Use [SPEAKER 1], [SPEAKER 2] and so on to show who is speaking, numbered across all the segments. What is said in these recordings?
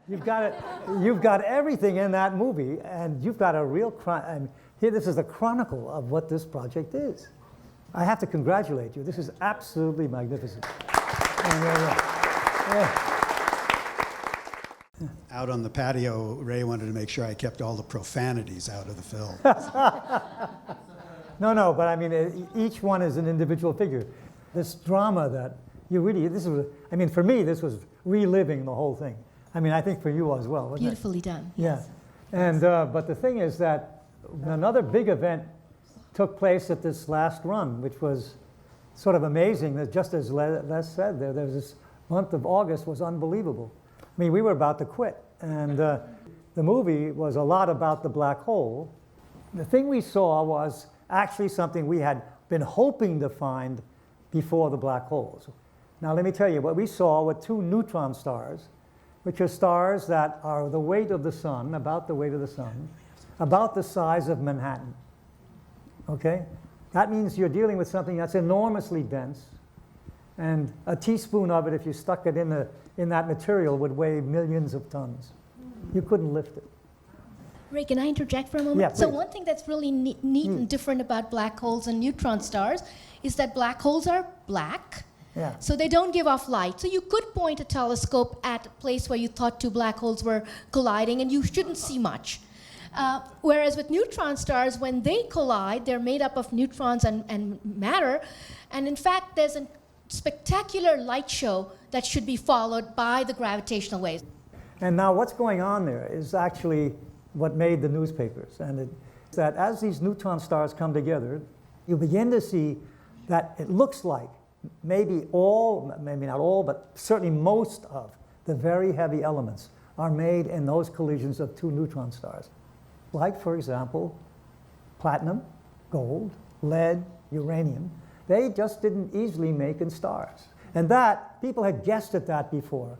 [SPEAKER 1] You've got everything in that movie, and you've got a real and here, this is a chronicle of what this project is. I have to congratulate you. This is absolutely magnificent.
[SPEAKER 2] Out on the patio, Ray wanted to make sure I kept all the profanities out of the film.
[SPEAKER 1] No, but I mean, each one is an individual figure. This drama that you really, I mean, for me, this was reliving the whole thing. I mean, I think for you as well, wasn't it?
[SPEAKER 3] Beautifully done.
[SPEAKER 1] Yeah. And, but the thing is that another big event took place at this last run, which was sort of amazing. That just as Les said, there was this month of August was unbelievable. I mean, we were about to quit. And the movie was a lot about the black hole. The thing we saw was actually something we had been hoping to find before the black holes. Now, let me tell you, what we saw were two neutron stars, which are stars that are the weight of the sun, about the weight of the sun, about the size of Manhattan. Okay? That means you're dealing with something that's enormously dense, and a teaspoon of it, if you stuck it in that material, would weigh millions of tons. You couldn't lift it.
[SPEAKER 3] Ray, can I interject for a moment?
[SPEAKER 1] Yeah,
[SPEAKER 3] so
[SPEAKER 1] please.
[SPEAKER 3] one thing that's really neat and different about black holes and neutron stars is that black holes are black.
[SPEAKER 1] Yeah.
[SPEAKER 3] So they don't give off light. So you could point a telescope at a place where you thought two black holes were colliding and you shouldn't see much. Whereas with neutron stars, when they collide, they're made up of neutrons and matter. And in fact, there's a spectacular light show that should be followed by the gravitational waves.
[SPEAKER 1] And now what's going on there is actually what made the newspapers. And it's that as these neutron stars come together, you begin to see that it looks like maybe not all, but certainly most of the very heavy elements are made in those collisions of two neutron stars. Like, for example, platinum, gold, lead, uranium. They just didn't easily make in stars. And that, people had guessed at that before.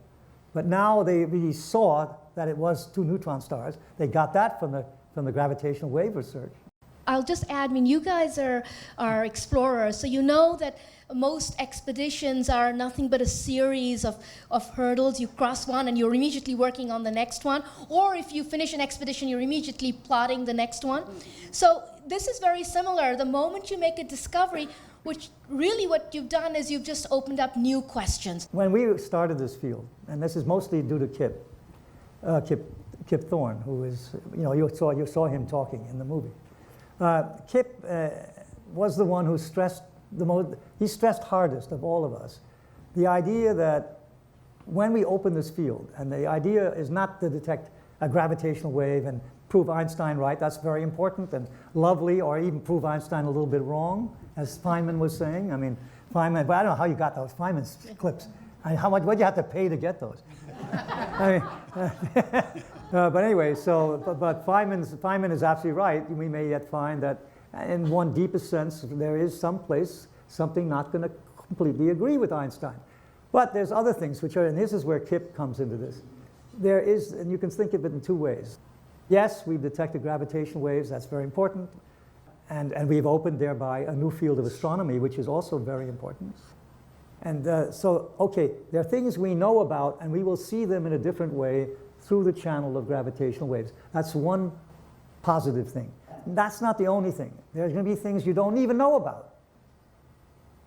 [SPEAKER 1] But now they really saw that it was two neutron stars. They got that from the gravitational wave research.
[SPEAKER 3] I'll just add, I mean, you guys are explorers, so you know that most expeditions are nothing but a series of hurdles. You cross one and you're immediately working on the next one. Or if you finish an expedition, you're immediately plotting the next one. So this is very similar. The moment you make a discovery, which really what you've done is you've just opened up new questions.
[SPEAKER 1] When we started this field, and this is mostly due to Kip Thorne, who is, you saw him talking in the movie. Kip was the one who stressed he stressed hardest of all of us the idea that when we open this field, and the idea is not to detect a gravitational wave and prove Einstein right, that's very important and lovely, or even prove Einstein a little bit wrong, as Feynman was saying. I mean, Feynman, but I don't know how you got those Feynman clips. I mean, what did you have to pay to get those? I mean, but anyway, but Feynman is absolutely right. We may yet find that in one deepest sense, there is something not going to completely agree with Einstein. But there's other things which are, and this is where Kip comes into this. There is, and you can think of it in two ways. Yes, we've detected gravitational waves, that's very important. And we've opened thereby a new field of astronomy, which is also very important. And so, okay, there are things we know about, and we will see them in a different way through the channel of gravitational waves. That's one positive thing. That's not the only thing. There's going to be things you don't even know about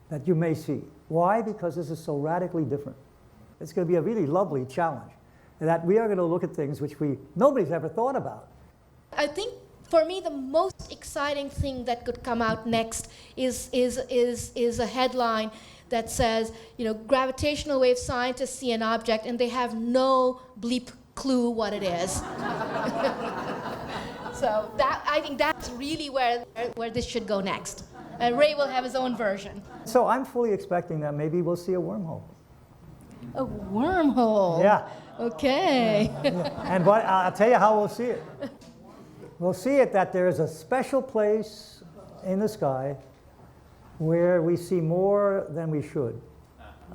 [SPEAKER 1] that you may see. Why? Because this is so radically different. It's going to be a really lovely challenge, that we are going to look at things which nobody's ever thought about.
[SPEAKER 3] I think for me, the most exciting thing that could come out next is a headline that says, gravitational wave scientists see an object and they have no bleep clue what it is. So I think that's really where this should go next. Ray will have his own version.
[SPEAKER 1] So I'm fully expecting that maybe we'll see a wormhole.
[SPEAKER 3] A wormhole?
[SPEAKER 1] Yeah.
[SPEAKER 3] Okay.
[SPEAKER 1] Yeah. And I'll tell you how we'll see it. We'll see it that there is a special place in the sky where we see more than we should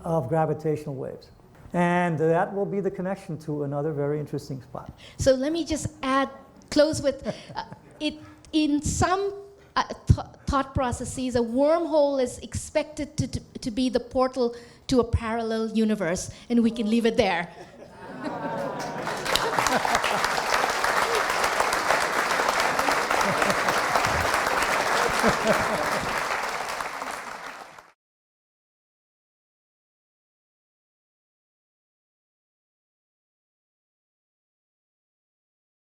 [SPEAKER 1] of gravitational waves. And that will be the connection to another very interesting spot.
[SPEAKER 3] So let me just close with it. In some thought processes, a wormhole is expected to be the portal to a parallel universe, and we can leave it there.